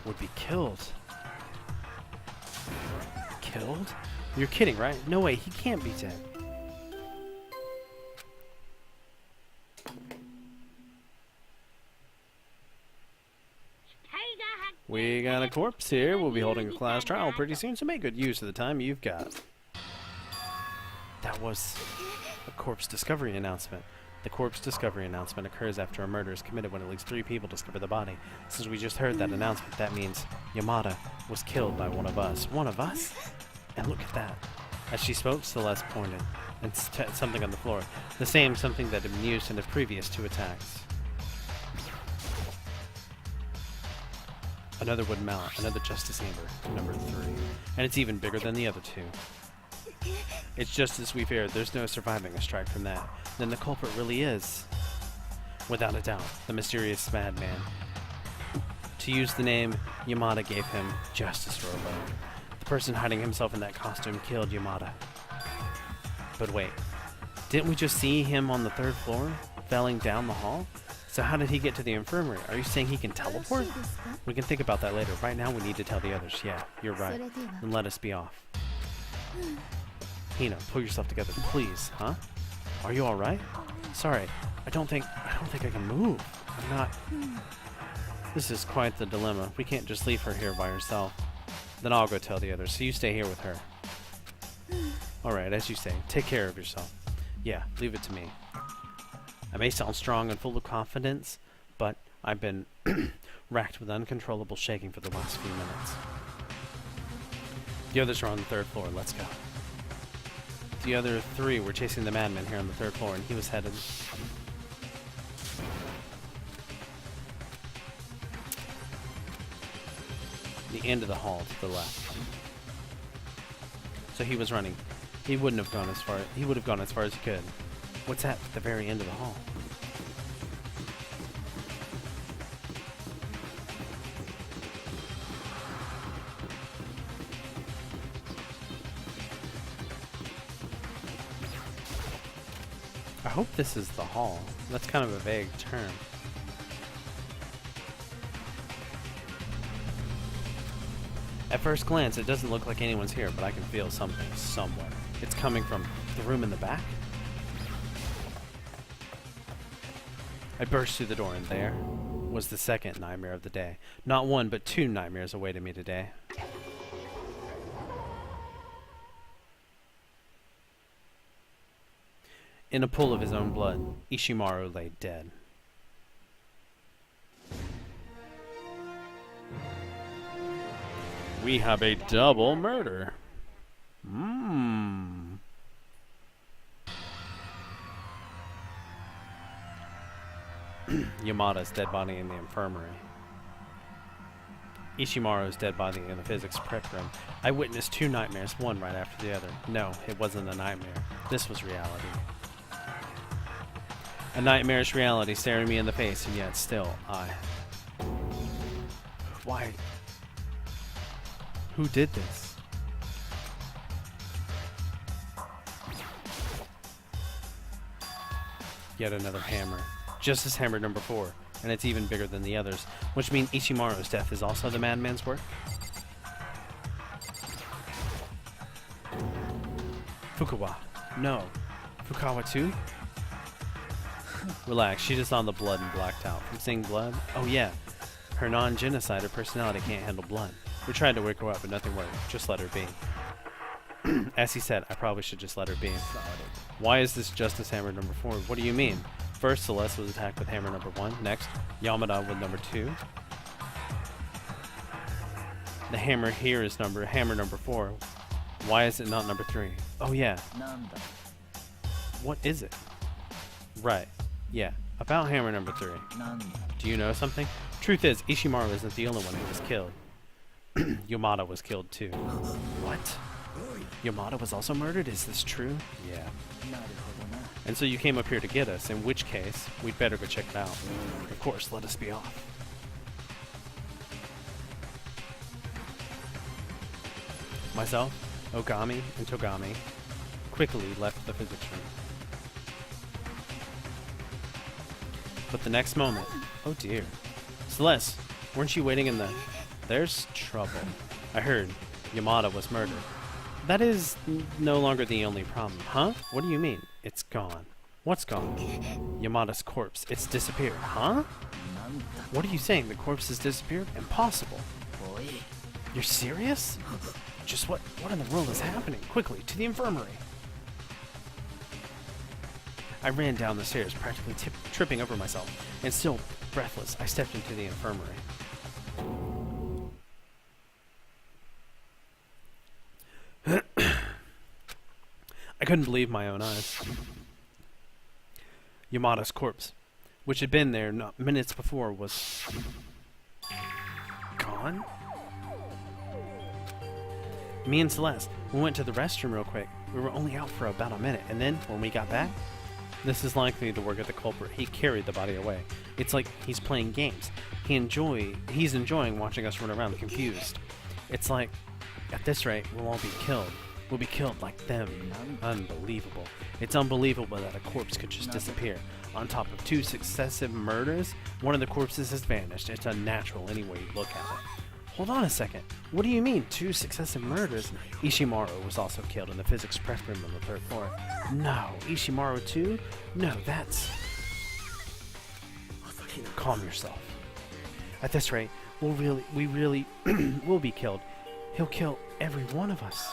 would be killed. Killed? You're kidding, right? No way, he can't be dead. We got a corpse here. We'll be holding a class trial pretty soon, so make good use of the time you've got. That was a corpse discovery announcement. The corpse discovery announcement occurs after a murder is committed when at least 3 people discover the body. Since we just heard that announcement, that means Yamada was killed by one of us. One of us? And look at that. As she spoke, Celeste pointed and something on the floor. The same something that had been used in the previous 2 attacks. Another wood mallet, another justice hammer, number 3. And it's even bigger than the other 2. It's just as we feared, there's no surviving a strike from that. Then the culprit really is, without a doubt, the mysterious madman. To use the name Yamada gave him justice for a loan. The person hiding himself in that costume killed Yamada. But wait, didn't we just see him on the 3rd floor, falling down the hall? So how did he get to the infirmary? Are you saying he can teleport? We can think about that later. Right now we need to tell the others. Yeah, you're right. And let us be off. Hina, pull yourself together, please, huh? Are you alright? Sorry, I don't think I can move. I'm not... This is quite the dilemma. We can't just leave her here by herself. Then I'll go tell the others, so you stay here with her. Alright, as you say, take care of yourself. Yeah, leave it to me. I may sound strong and full of confidence, but I've been racked with uncontrollable shaking for the last few minutes. The others are on the 3rd floor. Let's go. The other 3 were chasing the madman here on the 3rd floor, and he was headed... the end of the hall to the left. So he was running. He wouldn't have gone as far... He would have gone as far as he could. What's that at the very end of the hall? I hope this is the hall. That's kind of a vague term. At first glance, it doesn't look like anyone's here, but I can feel something somewhere. It's coming from the room in the back. I burst through the door, and there was the second nightmare of the day. Not 1, but 2 nightmares awaited me today. In a pool of his own blood, Ishimaru lay dead. We have a double murder. Yamada's dead body in the infirmary. Ishimaru's dead body in the physics prep room. I witnessed 2 nightmares, one right after the other. No, it wasn't a nightmare. This was reality. A nightmarish reality staring me in the face, and yet still, Why? Who did this? Yet another hammer. Justice hammer number 4, and it's even bigger than the others, which means Ishimaru's death is also the madman's work? Fukawa. No. Fukawa too? Relax, she just saw the blood and blacked out. From seeing blood? Oh yeah. Her non-genocider personality can't handle blood. We tried to wake her up, but nothing worked. Just let her be. As he said, I probably should just let her be. Why is this Justice Hammer number 4? What do you mean? First, Celeste was attacked with hammer number 1. Next, Yamada with number 2. The hammer here is hammer number 4. Why is it not number 3? Oh yeah. What is it? Right. Yeah. About hammer number 3. Do you know something? Truth is, Ishimaru isn't the only one who was killed. Yamada was killed too. What? Yamada was also murdered? Is this true? Yeah. And so you came up here to get us, in which case, we'd better go check it out. Of course, let us be off. Myself, Ogami, and Togami quickly left the physics room. But the next moment... Oh dear. Celeste, weren't you waiting in the... There's trouble. I heard Yamada was murdered. That is no longer the only problem. Huh? What do you mean? It's gone. What's gone? Yamada's corpse. It's disappeared. Huh? What are you saying? The corpse has disappeared? Impossible. You're serious? Just what in the world is happening? Quickly, to the infirmary. I ran down the stairs, practically tripping over myself, and still breathless, I stepped into the infirmary. I couldn't believe my own eyes. Yamada's corpse, which had been there minutes before, was gone? Me and Celeste, we went to the restroom real quick. We were only out for about a minute, and then, when we got back, this is likely the work of the culprit. He carried the body away. It's like he's playing games. He's enjoying watching us run around confused. It's like, at this rate, we'll all be killed. We'll be killed like them. Unbelievable. It's unbelievable that a corpse could just disappear. On top of 2 successive murders, one of the corpses has vanished. It's unnatural any way you look at it. Hold on a second. What do you mean, 2 successive murders? Ishimaru was also killed in the physics prep room on the 3rd floor. No, Ishimaru too? No, that's... Calm yourself. At this rate, we really will be killed. He'll kill every one of us.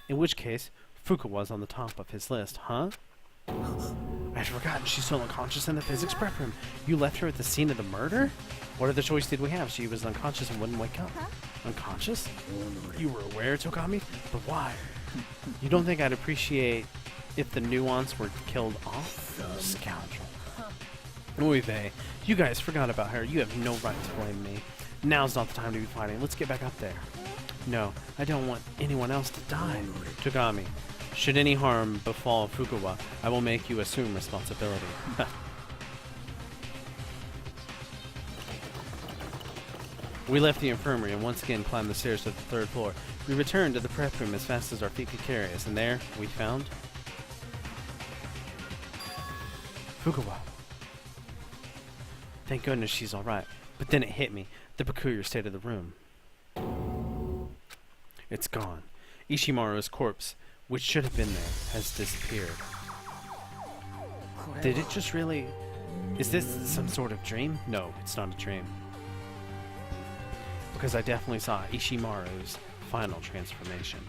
In which case, Fukuwa's on the top of his list, huh? I had forgotten she's still unconscious in the physics prep room. You left her at the scene of the murder? What other choice did we have? She was unconscious and wouldn't wake up. Unconscious? You were aware, Togami? But why? You don't think I'd appreciate if the nuance were killed off? Scoundrel. Oy vey. You guys forgot about her. You have no right to blame me. Now's not the time to be fighting. Let's get back up there. No, I don't want anyone else to die. Togami, should any harm befall Fukuwa, I will make you assume responsibility. We left the infirmary and once again climbed the stairs to the 3rd floor. We returned to the prep room as fast as our feet could carry us, and there we found Fukuwa. Thank goodness she's alright. But then it hit me, the peculiar state of the room. It's gone. Ishimaru's corpse, which should have been there, has disappeared. Did it just really... Is this some sort of dream? No, it's not a dream. Because I definitely saw Ishimaru's final transformation.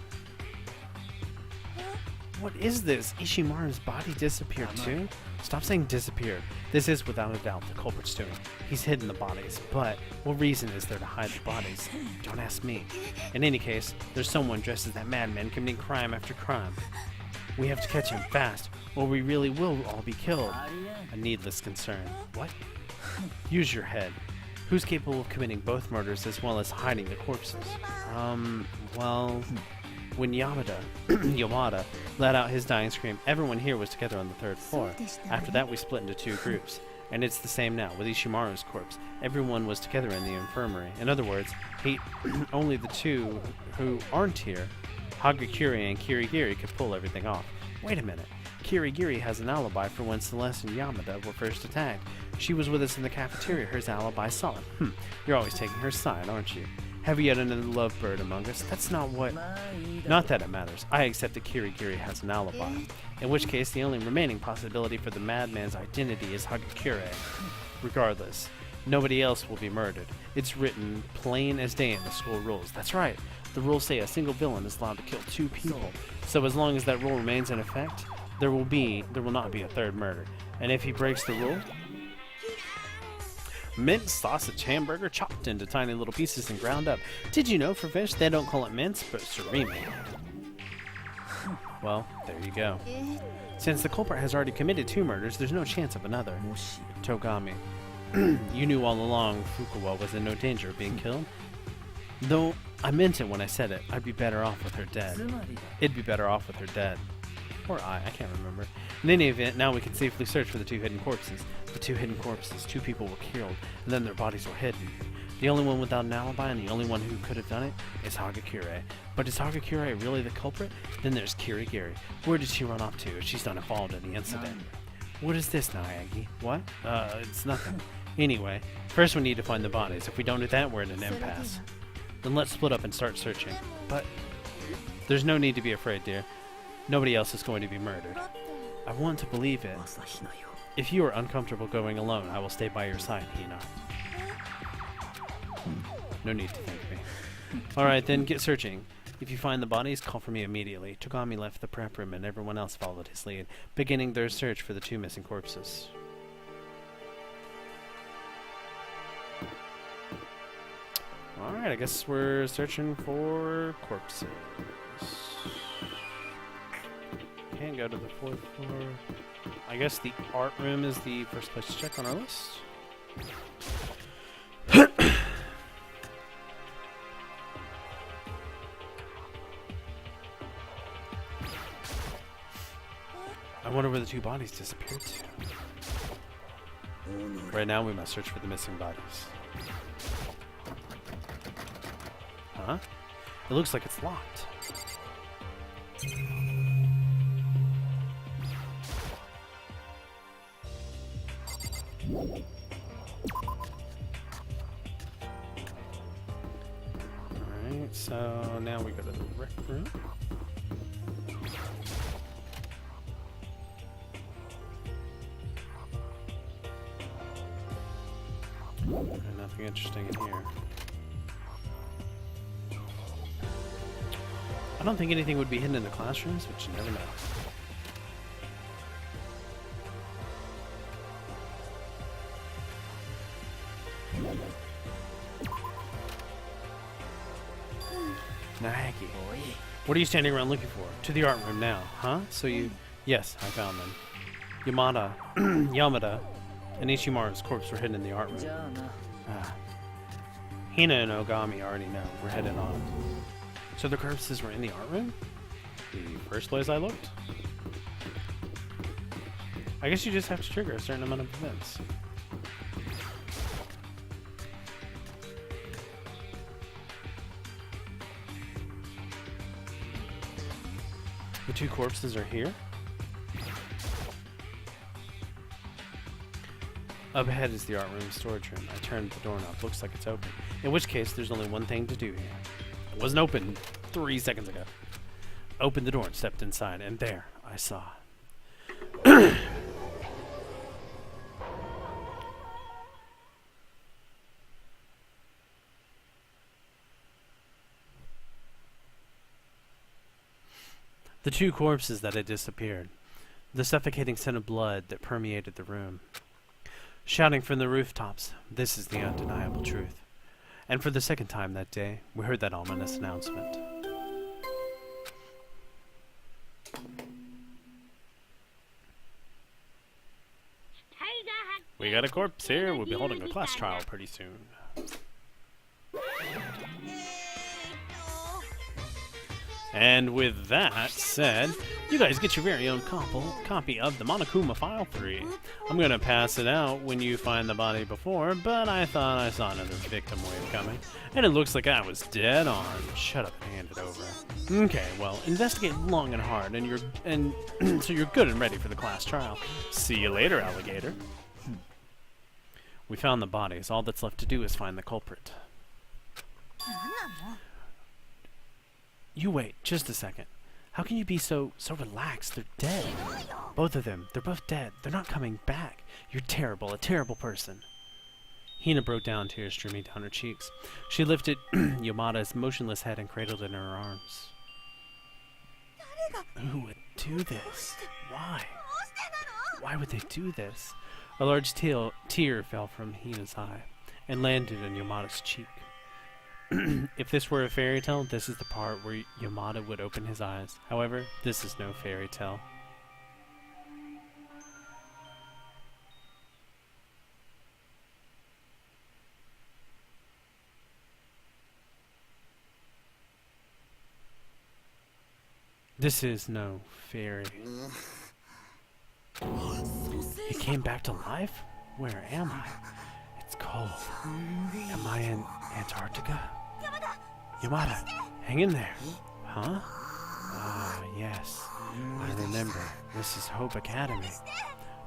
What is this? Ishimaru's body disappeared too? Stop saying disappeared. This is without a doubt the culprit's doing. He's hidden the bodies, but what reason is there to hide the bodies? Don't ask me. In any case, there's someone dressed as that madman committing crime after crime. We have to catch him fast, or we really will all be killed. A needless concern. What? Use your head. Who's capable of committing both murders as well as hiding the corpses? Well... When Yamada let out his dying scream, everyone here was together on the 3rd floor. After that, we split into 2 groups. And it's the same now, with Ishimaru's corpse. Everyone was together in the infirmary. In other words, only the 2 who aren't here, Hagakure and Kirigiri, could pull everything off. Wait a minute. Kirigiri has an alibi for when Celeste and Yamada were first attacked. She was with us in the cafeteria. Her alibi solid. You're always taking her side, aren't you? Have we yet another lovebird among us? That's not what... Not that it matters. I accept that Kirigiri has an alibi. In which case, the only remaining possibility for the madman's identity is Hagakure. Regardless, nobody else will be murdered. It's written plain as day in the school rules. That's right. The rules say a single villain is allowed to kill 2 people. So as long as that rule remains in effect, there will not be a 3rd murder. And if he breaks the rule... Mint sausage hamburger chopped into tiny little pieces and ground up. Did you know for fish they don't call it mince, but surimi? Well, there you go. Since the culprit has already committed 2 murders, there's no chance of another. Togami, you knew all along Fukuwa was in no danger of being killed? Though I meant it when I said it. I'd be better off with her dead. It'd be better off with her dead. Or I can't remember. In any event, now we can safely search for the 2 hidden corpses. The 2 hidden corpses, 2 people were killed, and then their bodies were hidden. The only one without an alibi and the only one who could have done it is Hagakure. But is Hagakure really the culprit? Then there's Kirigiri. Where did she run off to if she's not involved in the incident? What is this now, Aggie? What? It's nothing. Anyway, first we need to find the bodies. If we don't do that, we're in an impasse. Then let's split up and start searching. But there's no need to be afraid, dear. Nobody else is going to be murdered. I want to believe it. If you are uncomfortable going alone, I will stay by your side, Hina. No need to thank me. Alright, then get searching. If you find the bodies, call for me immediately. Togami left the prep room and everyone else followed his lead, beginning their search for the 2 missing corpses. Alright, I guess we're searching for corpses. Can't go to the 4th floor. I guess the art room is the first place to check on our list. I wonder where the 2 bodies disappeared to. Right now we must search for the missing bodies. Huh? It looks like it's locked. Alright, so now we go to the rec room. Nothing interesting in here. I don't think anything would be hidden in the classrooms, but you never know. Nahaki. What are you standing around looking for? To the art room now, huh? So you... Yes, I found them. Yamada, and Ishimaru's corpse were hidden in the art room. Hina and Ogami already know. We're headed on. So the corpses were in the art room? The first place I looked? I guess you just have to trigger a certain amount of events. The 2 corpses are here. Up ahead is the art room storage room. I turned the doorknob. Looks like it's open. In which case, there's only one thing to do here. It wasn't open 3 seconds ago. Opened the door and stepped inside, and there I saw. The 2 corpses that had disappeared. The suffocating scent of blood that permeated the room. Shouting from the rooftops, this is the undeniable truth. And for the second time that day, we heard that ominous announcement. We got a corpse here. We'll be holding a class trial pretty soon. And with that said, you guys get your very own copy of the Monokuma File 3. I'm going to pass it out when you find the body before, but I thought I saw another victim wave coming. And it looks like I was dead on. Shut up and hand it over. Okay, well, investigate long and hard, and so you're good and ready for the class trial. See you later, alligator. We found the bodies. All that's left to do is find the culprit. You wait, just a second. How can you be so relaxed? They're dead. Both of them. They're both dead. They're not coming back. You're terrible, a terrible person. Hina broke down, tears streaming down her cheeks. She lifted Yamada's motionless head and cradled it in her arms. Who would do this? Why? Why would they do this? A large tear fell from Hina's eye and landed on Yamada's cheek. If this were a fairy tale, this is the part where Yamada would open his eyes. However, this is no fairy tale. This is no fairy. He came back to life? Where am I? It's cold. Am I in Antarctica? Yamada, hang in there. Huh? Ah, yes. I remember. This is Hope Academy.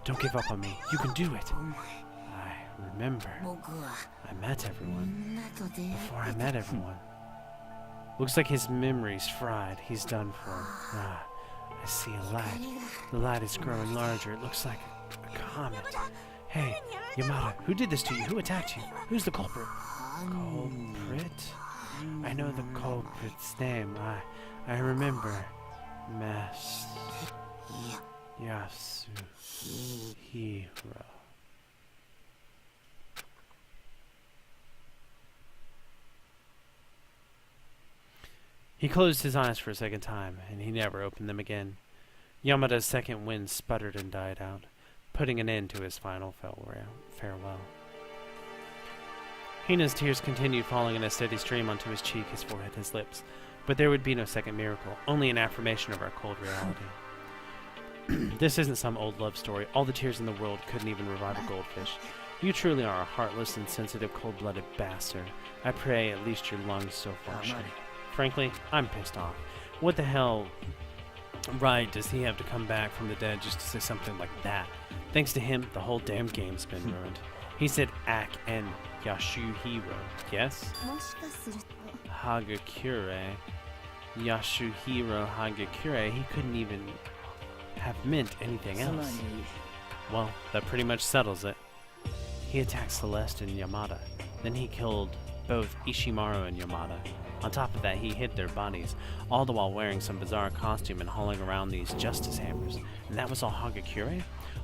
Don't give up on me. You can do it. I remember. I met everyone. Before I met everyone, Looks like his memory's fried. He's done for. Ah, I see a light. The light is growing larger. It looks like a comet. Hey, Yamada, who did this to you? Who attacked you? Who's the culprit? Culprit? I know the culprit's name. I remember. Yasuhiro. He closed his eyes for a second time, and he never opened them again. Yamada's second wind sputtered and died out, putting an end to his final farewell. Hina's tears continued falling in a steady stream onto his cheek, his forehead, his lips. But there would be no second miracle, only an affirmation of our cold reality. This isn't some old love story. All the tears in the world couldn't even revive a goldfish. You truly are a heartless and sensitive, cold-blooded bastard. I pray at least your lungs so function. Frankly, I'm pissed off. What the hell right does he have to come back from the dead just to say something like that? Thanks to him, the whole damn game's been ruined. He said Ak and Yasuhiro, yes? Hagakure. Yasuhiro Hagakure, he couldn't even have meant anything else. Well, that pretty much settles it. He attacked Celeste and Yamada. Then he killed both Ishimaru and Yamada. On top of that, he hid their bodies, all the while wearing some bizarre costume and hauling around these justice hammers. And that was all Hagakure?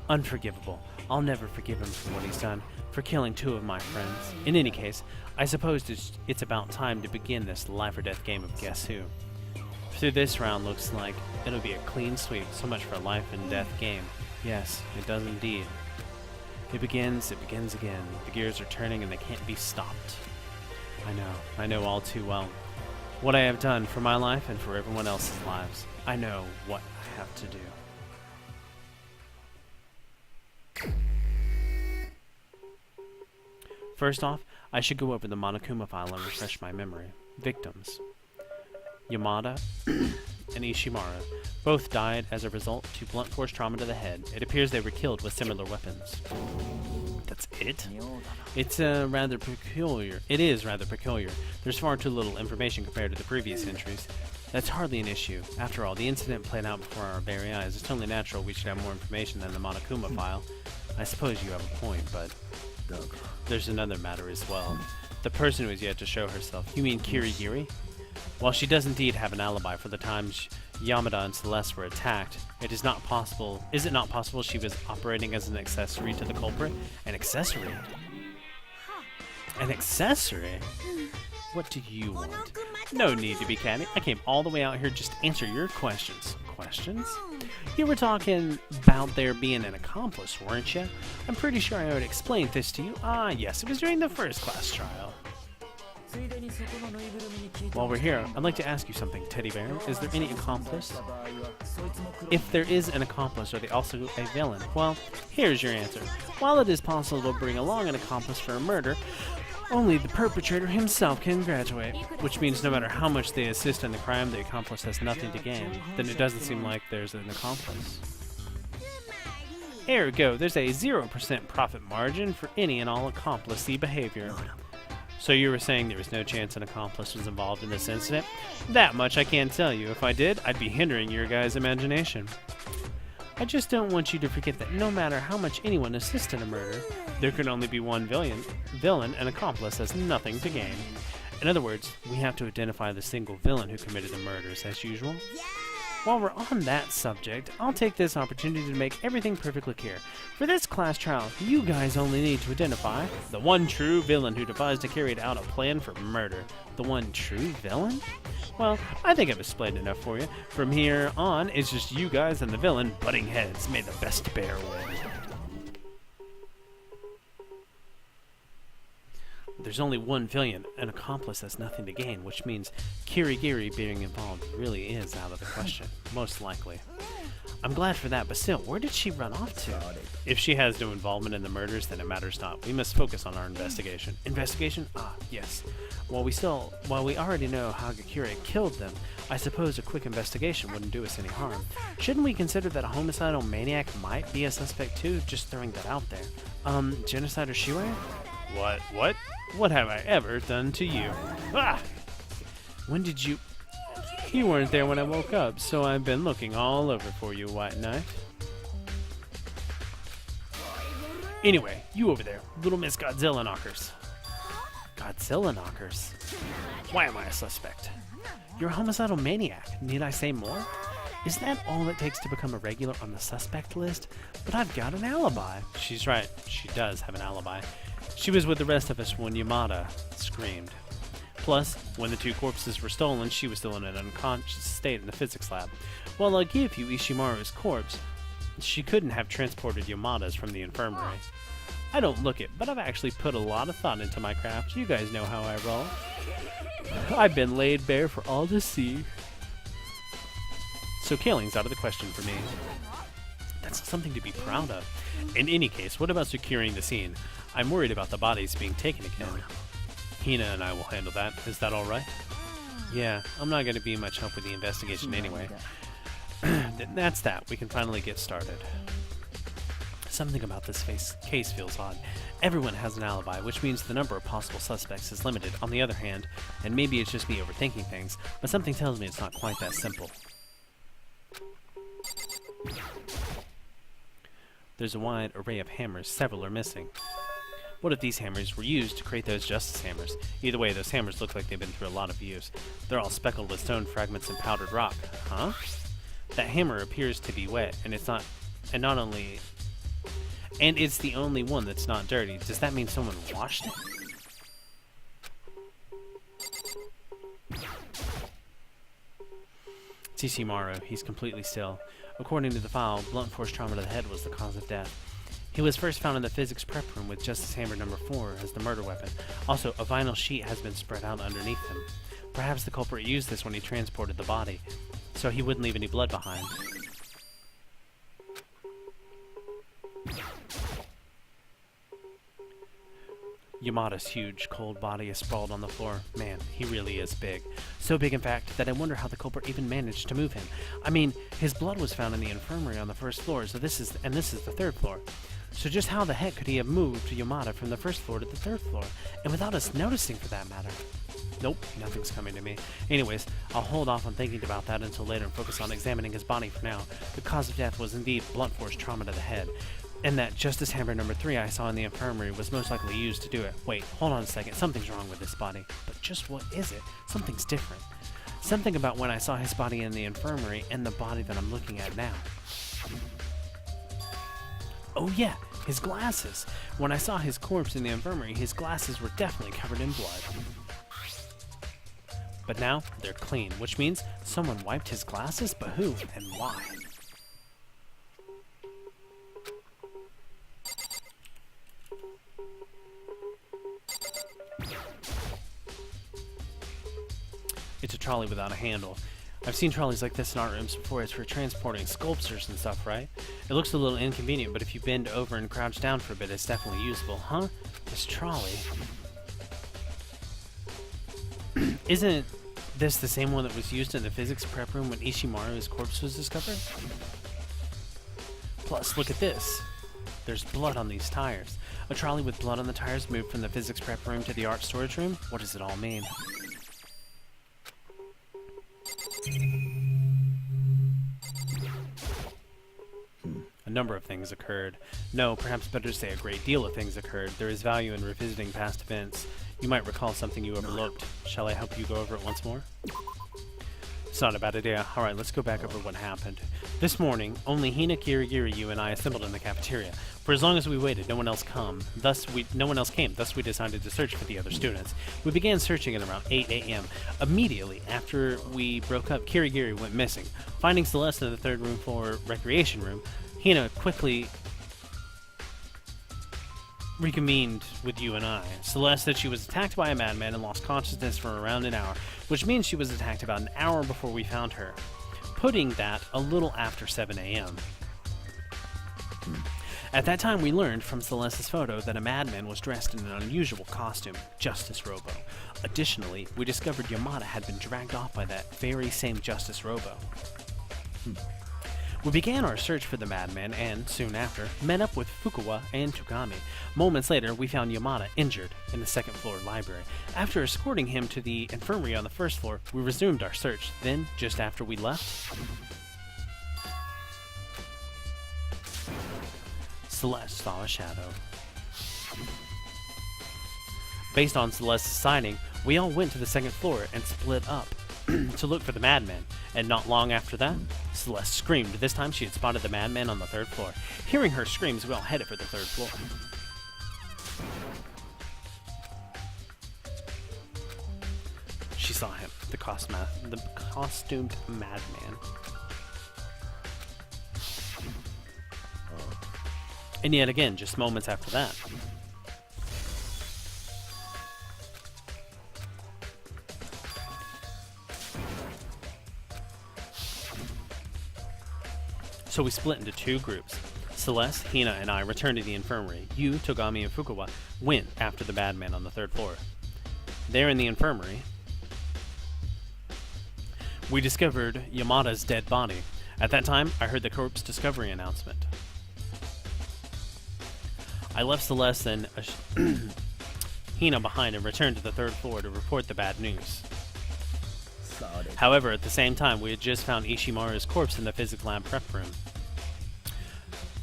Unforgivable. I'll never forgive him for what he's done, for killing two of my friends. In any case, I suppose it's about time to begin this life or death game of Guess Who. Through this round, looks like it'll be a clean sweep. So much for a life and death game. Yes, it does indeed. It begins again. The gears are turning and they can't be stopped. I know all too well what I have done for my life and for everyone else's lives. I know what I have to do. First off, I should go over the Monokuma file and refresh my memory. Victims: Yamada and Ishimaru. Both died as a result to blunt force trauma to the head. It appears they were killed with similar weapons. That's it? It's rather peculiar. It is rather peculiar. There's far too little information compared to the previous entries. That's hardly an issue. After all, the incident played out before our very eyes. It's only natural we should have more information than the Monokuma file. I suppose you have a point, but there's another matter as well. The person who has yet to show herself. You mean Kirigiri? While she does indeed have an alibi for the times Yamada and Celeste were attacked, is it not possible she was operating as an accessory to the culprit? An accessory? An accessory? What do you want? No need to be catty. I came all the way out here just to answer your questions. Questions? You were talking about there being an accomplice, weren't you? I'm pretty sure I already explained this to you. Ah, yes, it was during the first class trial. While we're here, I'd like to ask you something, Teddy Bear. Is there any accomplice? If there is an accomplice, are they also a villain? Well, here's your answer. While it is possible to bring along an accomplice for a murder, only the perpetrator himself can graduate, which means no matter how much they assist in the crime, the accomplice has nothing to gain. Then it doesn't seem like there's an accomplice. Ergo, there's a 0% profit margin for any and all accomplice-y behavior. So you were saying there was no chance an accomplice was involved in this incident? That much I can't tell you. If I did, I'd be hindering your guys' imagination. I just don't want you to forget that no matter how much anyone assists in a murder, there can only be one villain, and accomplice has nothing to gain. In other words, we have to identify the single villain who committed the murders, as usual. While we're on that subject, I'll take this opportunity to make everything perfectly clear. For this class trial, you guys only need to identify the one true villain who devised and carried out a plan for murder. The one true villain? Well, I think I've explained enough for you. From here on, it's just you guys and the villain butting heads. May the best bear win. There's only one villain. An accomplice has nothing to gain, which means Kirigiri being involved really is out of the question. Most likely. I'm glad for that, but still, where did she run off to? If she has no involvement in the murders, then it matters not. We must focus on our investigation. Investigation? Ah, yes. While we already know Hagakure killed them, I suppose a quick investigation wouldn't do us any harm. Shouldn't we consider that a homicidal maniac might be a suspect too? Just throwing that out there. Genocide or Shiwei? What? What have I ever done to you? Ah! When did you... You weren't there when I woke up, so I've been looking all over for you, White Knight. Anyway, you over there, little Miss Godzilla Knockers. Godzilla Knockers? Why am I a suspect? You're a homicidal maniac. Need I say more? Is that all it takes to become a regular on the suspect list? But I've got an alibi. She's right. She does have an alibi. She was with the rest of us when Yamada screamed. Plus, when the two corpses were stolen, she was still in an unconscious state in the physics lab. While I'll give you Ishimaru's corpse, she couldn't have transported Yamada's from the infirmary. I don't look it, but I've actually put a lot of thought into my craft. You guys know how I roll. I've been laid bare for all to see. So killing's out of the question for me. That's something to be proud of. In any case, what about securing the scene? I'm worried about the bodies being taken again. Hina and I will handle that. Is that alright? Yeah, I'm not going to be much help with the investigation anyway. That's that. We can finally get started. Something about this case feels odd. Everyone has an alibi, which means the number of possible suspects is limited. On the other hand, and maybe it's just me overthinking things, but something tells me it's not quite that simple. There's a wide array of hammers. Several are missing. What if these hammers were used to create those justice hammers? Either way, those hammers look like they've been through a lot of use. They're all speckled with stone fragments and powdered rock. Huh? That hammer appears to be wet, and it's not the only one that's not dirty. Does that mean someone washed it? It's Ishimaru. He's completely still. According to the file, blunt force trauma to the head was the cause of death. He was first found in the physics prep room with Justice Hammer number 4 as the murder weapon. Also, a vinyl sheet has been spread out underneath him. Perhaps the culprit used this when he transported the body, so he wouldn't leave any blood behind. Yamada's huge, cold body is sprawled on the floor. Man, he really is big. So big, in fact, that I wonder how the culprit even managed to move him. I mean, his blood was found in the infirmary on the first floor, so this is the 3rd floor. So just how the heck could he have moved Yamada from the 1st floor to the 3rd floor? And without us noticing, for that matter. Nope, nothing's coming to me. Anyways, I'll hold off on thinking about that until later and focus on examining his body for now. The cause of death was indeed blunt force trauma to the head. And that Justice Hammer number 3 I saw in the infirmary was most likely used to do it. Wait, hold on a second. Something's wrong with this body. But just what is it? Something's different. Something about when I saw his body in the infirmary and the body that I'm looking at now. Oh yeah, his glasses. When I saw his corpse in the infirmary, his glasses were definitely covered in blood. But now, they're clean, which means someone wiped his glasses, but who and why? It's a trolley without a handle. I've seen trolleys like this in art rooms before. It's for transporting sculptures and stuff, right? It looks a little inconvenient, but if you bend over and crouch down for a bit, it's definitely usable. Huh? This trolley. Isn't this the same one that was used in the physics prep room when Ishimaru's corpse was discovered? Plus, look at this. There's blood on these tires. A trolley with blood on the tires moved from the physics prep room to the art storage room? What does it all mean? A number of things occurred. No, perhaps better to say a great deal of things occurred. There is value in revisiting past events. You might recall something you overlooked. Shall I help you go over it once more? It's not a bad idea. Alright, let's go back over what happened. This morning, only Hina, Kirigiri, you, and I assembled in the cafeteria. For as long as we waited, no one else came. Thus, we decided to search for the other students. We began searching at around 8 a.m. Immediately after we broke up, Kirigiri went missing. Finding Celeste in the 3rd room floor recreation room, Hina quickly reconvened with you and I. Celeste said she was attacked by a madman and lost consciousness for around an hour, which means she was attacked about an hour before we found her, putting that a little after 7 a.m. At that time, we learned from Celeste's photo that a madman was dressed in an unusual costume, Justice Robo. Additionally, we discovered Yamada had been dragged off by that very same Justice Robo. We began our search for the madman and, soon after, met up with Fukuwa and Togami. Moments later, we found Yamada injured in the second-floor library. After escorting him to the infirmary on the first floor, we resumed our search. Then, just after we left, Celeste saw a shadow. Based on Celeste's sighting, we all went to the second floor and split up to look for the madman, and not long after that, Celeste screamed. This time she had spotted the madman on the third floor. Hearing her screams, we all headed for the third floor. She saw him, the costumed madman. And yet again, just moments after that, so we split into two groups. Celeste, Hina, and I returned to the infirmary. You, Togami, and Fukuwa went after the madman on the third floor. There in the infirmary, we discovered Yamada's dead body. At that time, I heard the corpse discovery announcement. I left Celeste and Hina behind and returned to the third floor to report the bad news. However, at the same time, we had just found Ishimaru's corpse in the physics lab prep room.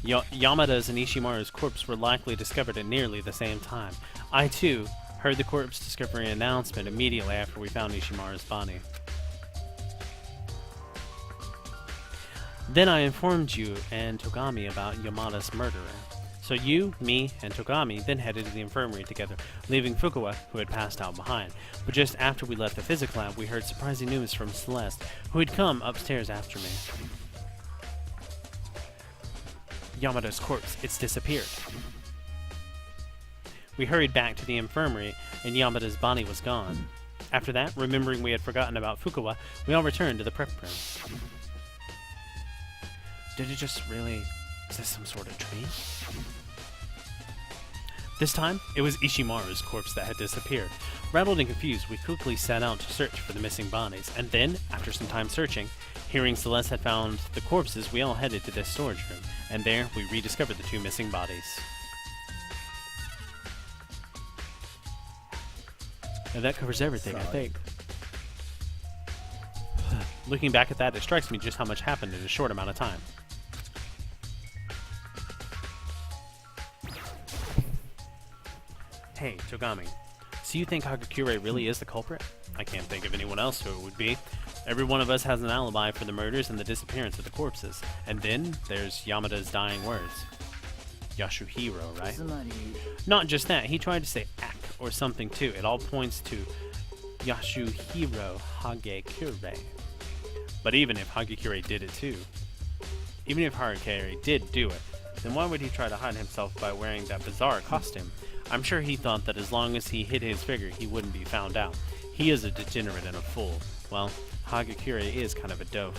Yamada's and Ishimaru's corpse were likely discovered at nearly the same time. I, too, heard the corpse discovery announcement immediately after we found Ishimaru's body. Then I informed you and Togami about Yamada's murderer. So you, me, and Togami then headed to the infirmary together, leaving Fukuwa, who had passed out behind. But just after we left the physics lab, we heard surprising news from Celeste, who had come upstairs after me. Yamada's corpse, it's disappeared. We hurried back to the infirmary, and Yamada's body was gone. After that, remembering we had forgotten about Fukuwa, we all returned to the prep room. Did it just really... Is this some sort of dream? This time, it was Ishimaru's corpse that had disappeared. Rattled and confused, we quickly set out to search for the missing bodies, and then, after some time searching, hearing Celeste had found the corpses, we all headed to this storage room, and there we rediscovered the two missing bodies. And that covers everything, I think. Looking back at that, it strikes me just how much happened in a short amount of time. Hey, Togami, so you think Hagakure really is the culprit? I can't think of anyone else who it would be. Every one of us has an alibi for the murders and the disappearance of the corpses. And then there's Yamada's dying words. Yasuhiro, right? Not just that, he tried to say Ak or something too. It all points to Yasuhiro Hagakure. But even if Hagakure did it too, even if Hagakure did do it, then why would he try to hide himself by wearing that bizarre costume? I'm sure he thought that as long as he hid his figure, he wouldn't be found out. He is a degenerate and a fool. Well, Hagakure is kind of a dope.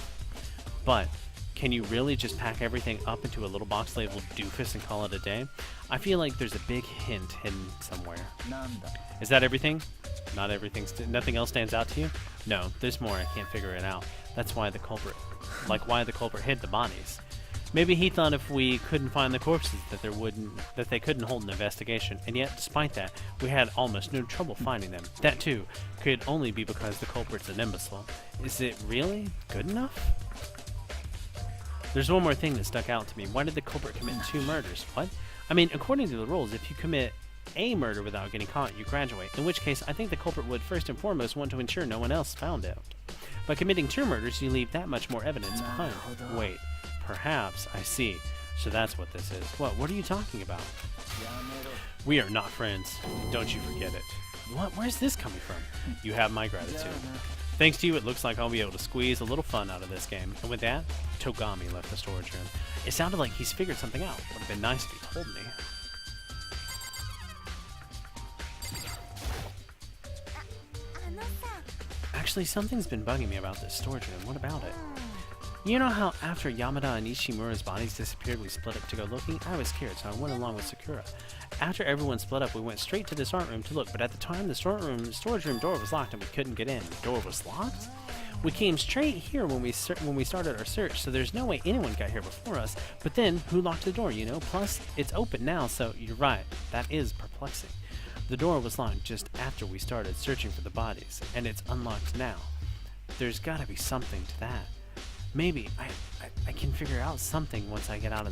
But, can you really just pack everything up into a little box labeled doofus and call it a day? I feel like there's a big hint hidden somewhere. Is that everything? Not everything, nothing else stands out to you? No, there's more, I can't figure it out. That's why the culprit, why the culprit hid the bodies. Maybe he thought if we couldn't find the corpses that they couldn't hold an investigation, and yet, despite that, we had almost no trouble finding them. That, too, could only be because the culprit's an imbecile. Is it really good enough? There's one more thing that stuck out to me. Why did the culprit commit 2 murders? What? I mean, according to the rules, if you commit a murder without getting caught, you graduate. In which case, I think the culprit would first and foremost want to ensure no one else found out. By committing 2 murders, you leave that much more evidence behind. Wait. Perhaps. I see. So that's what this is. What are you talking about? We are not friends. Don't you forget it. What? Where's this coming from? You have my gratitude. Thanks to you, it looks like I'll be able to squeeze a little fun out of this game. And with that, Togami left the storage room. It sounded like he's figured something out. Would have been nice if he told me. Actually, something's been bugging me about this storage room. What about it? You know how after Yamada and Ishimura's bodies disappeared, we split up to go looking? I was scared, so I went along with Sakura. After everyone split up, we went straight to the art room to look, but at the time, the storage room door was locked and we couldn't get in. The door was locked? We came straight here when we started our search, so there's no way anyone got here before us. But then, who locked the door, you know? Plus, it's open now, so you're right. That is perplexing. The door was locked just after we started searching for the bodies, and it's unlocked now. There's gotta be something to that. Maybe I can figure out something once I get out of